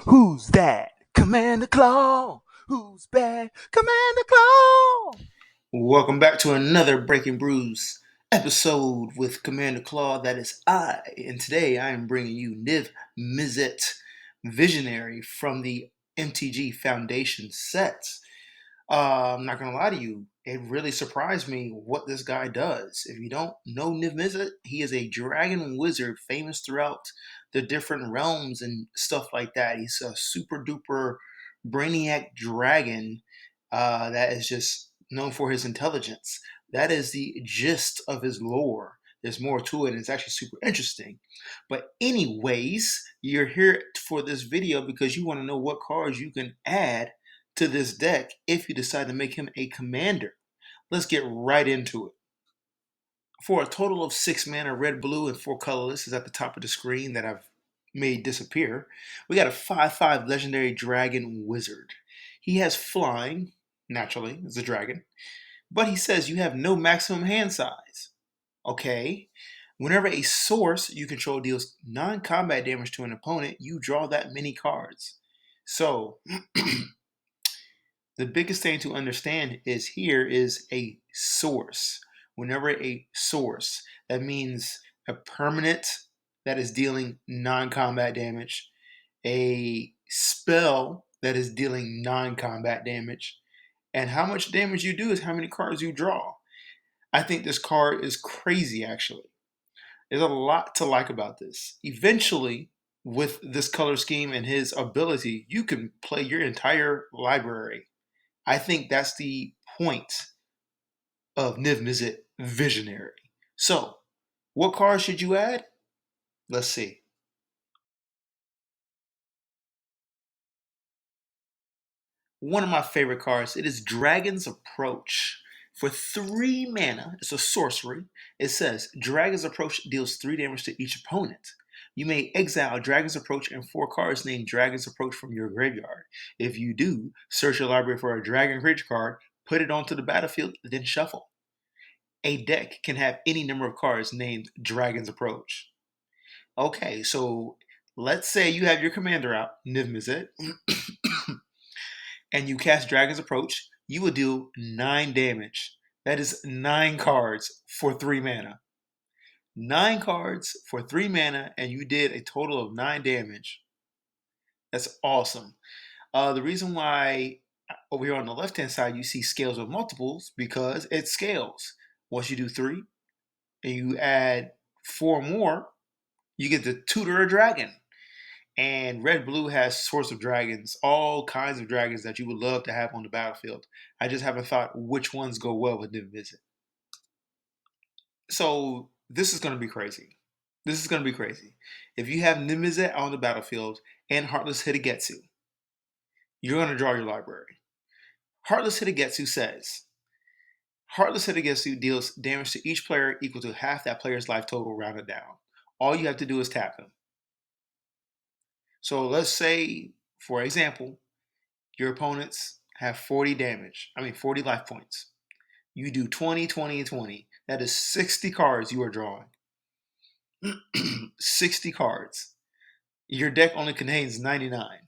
Who's that? Commander Claw. Who's bad? Commander Claw. Welcome back to another Breaking Brews episode with Commander Claw. That is I, and today I am bringing you Niv Mizzet, Visionary from the MTG Foundations sets. I'm not gonna lie to you, it really surprised me what this guy does. If you don't know Niv Mizzet, he is a dragon wizard famous throughout the different realms and stuff like that. He's a super duper brainiac dragon that is just known for his intelligence. That is the gist of his lore. There's more to it, and it's actually super interesting. But anyways, you're here for this video because you want to know what cards you can add to this deck if you decide to make him a commander. Let's get right into it. For a total of 6 mana, red, blue, and 4 colorless is at the top of the screen that I've made disappear. We got a 5/5 legendary dragon wizard. He has flying, naturally, as a dragon, but he says you have no maximum hand size. Okay. Whenever a source you control deals non-combat damage to an opponent, you draw that many cards. So, the biggest thing to understand is here is a source. Whenever a source, that means a permanent that is dealing non-combat damage, a spell that is dealing non-combat damage, and how much damage you do is how many cards you draw. I think this card is crazy, actually. There's a lot to like about this. Eventually, with this color scheme and his ability, you can play your entire library. I think that's the point of Niv Mizzet Visionary. So, what cards should you add? Let's see. One of my favorite cards, it is Dragon's Approach. For 3 mana, it's a sorcery. It says Dragon's Approach deals 3 damage to each opponent. You may exile Dragon's Approach and 4 cards named Dragon's Approach from your graveyard. If you do, search your library for a Dragon Ridge card, put it onto the battlefield, then shuffle. A deck can have any number of cards named Dragon's Approach. Okay, so let's say you have your commander out, Niv Mizzet, and you cast Dragon's Approach, you will deal 9 damage. That is 9 cards for 3 mana. 9 cards for 3 mana, and you did a total of 9 damage. That's awesome. The reason why over here on the left hand side you see scales of multiples because it scales. Once you do 3 and you add 4 more, you get to tutor a dragon. And Red Blue has sorts of dragons, all kinds of dragons that you would love to have on the battlefield. I just haven't thought which ones go well with Niv Mizzet. So this is going to be crazy. This is going to be crazy. If you have Niv Mizzet on the battlefield and Heartless Hidgetsu, you're going to draw your library. Heartless Hidgetsu says, Heartless Hidgetsu deals damage to each player equal to half that player's life total rounded down. All you have to do is tap him. So let's say, for example, your opponents have 40 damage. 40 life points. You do 20, 20, and 20. That is 60 cards you are drawing. 60 cards. Your deck only contains 99.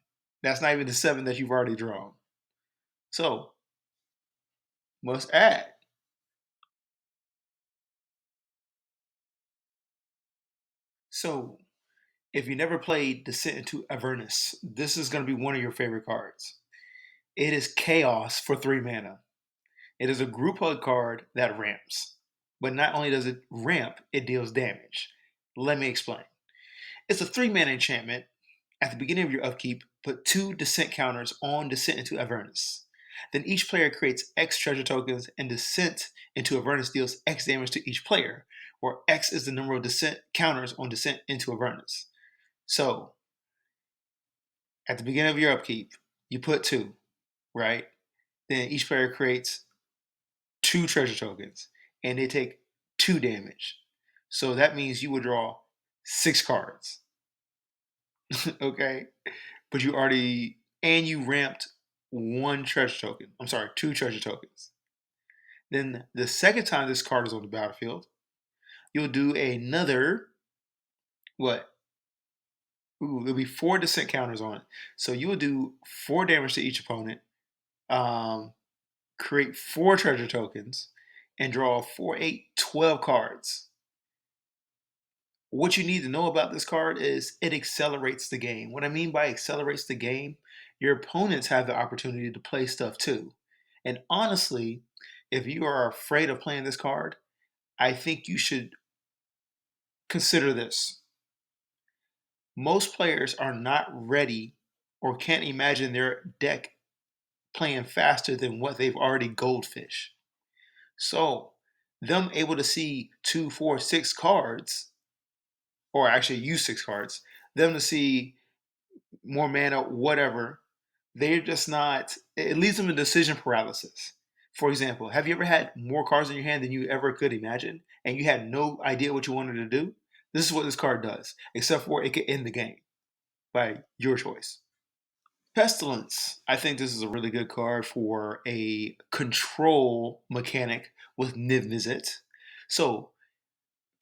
That's not even the 7 that you've already drawn. So, must add. So, if you never played Descent into Avernus, this is going to be one of your favorite cards. It is Chaos for 3 mana. It is a group hug card that ramps. But not only does it ramp, it deals damage. Let me explain. It's a 3 mana enchantment. At the beginning of your upkeep, put 2 descent counters on Descent into Avernus. Then each player creates X treasure tokens, and Descent into Avernus deals X damage to each player, where X is the number of descent counters on Descent into Avernus. So, at the beginning of your upkeep, you put 2, right? Then each player creates 2 treasure tokens, and they take 2 damage. So that means you would draw 6 cards. Okay? But you ramped 1 treasure token. I'm sorry, 2 treasure tokens. Then the second time this card is on the battlefield, you'll do another, what? Ooh, there'll be 4 descent counters on it. So you will do 4 damage to each opponent, um, create 4 treasure tokens, and draw 4, 8, 12 cards. What you need to know about this card is it accelerates the game. What I mean by accelerates the game, your opponents have the opportunity to play stuff too. And honestly, if you are afraid of playing this card, I think you should consider this. Most players are not ready or can't imagine their deck playing faster than what they've already goldfish. So, them able to see 2, 4, 6 cards, or actually use 6 cards, them to see more mana, whatever, they're just not, it leaves them in decision paralysis. For example, have you ever had more cards in your hand than you ever could imagine, and you had no idea what you wanted to do? This is what this card does, except for it can end the game by your choice. Pestilence. I think this is a really good card for a control mechanic with Niv Mizzet. So,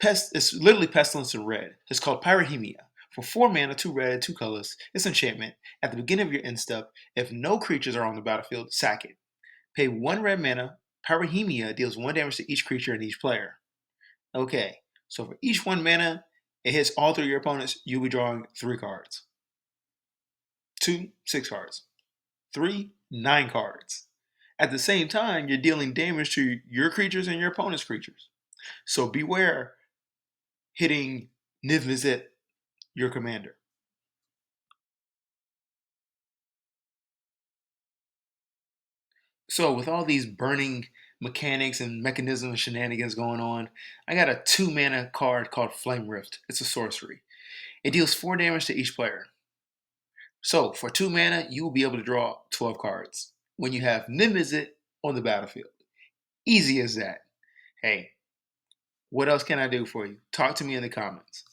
it's literally Pestilence in red. It's called Pyrohemia. For 4 mana, 2 red, 2 colors, it's enchantment. At the beginning of your end step, if no creatures are on the battlefield, sack it. Pay 1 red mana. Pyrohemia deals 1 damage to each creature and each player. Okay, so for each 1 mana, it hits all 3 of your opponents, you'll be drawing 3 cards. 2, 6 cards. 3, 9 cards. At the same time, you're dealing damage to your creatures and your opponent's creatures. So beware hitting Niv Mizzet, your commander. So with all these burning mechanics and mechanism and shenanigans going on, I got a 2 mana card called Flame Rift. It's a sorcery. It deals 4 damage to each player. So for 2 mana, you will be able to draw 12 cards when you have Niv Mizzet on the battlefield. Easy as that. Hey, what else can I do for you? Talk to me in the comments.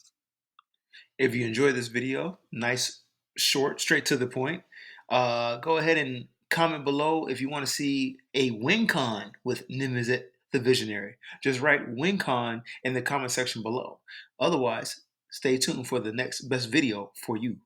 If you enjoyed this video, nice, short, straight to the point, go ahead and comment below if you want to see a win con with Niv Mizzet the Visionary. Just write win con in the comment section below. Otherwise, stay tuned for the next best video for you.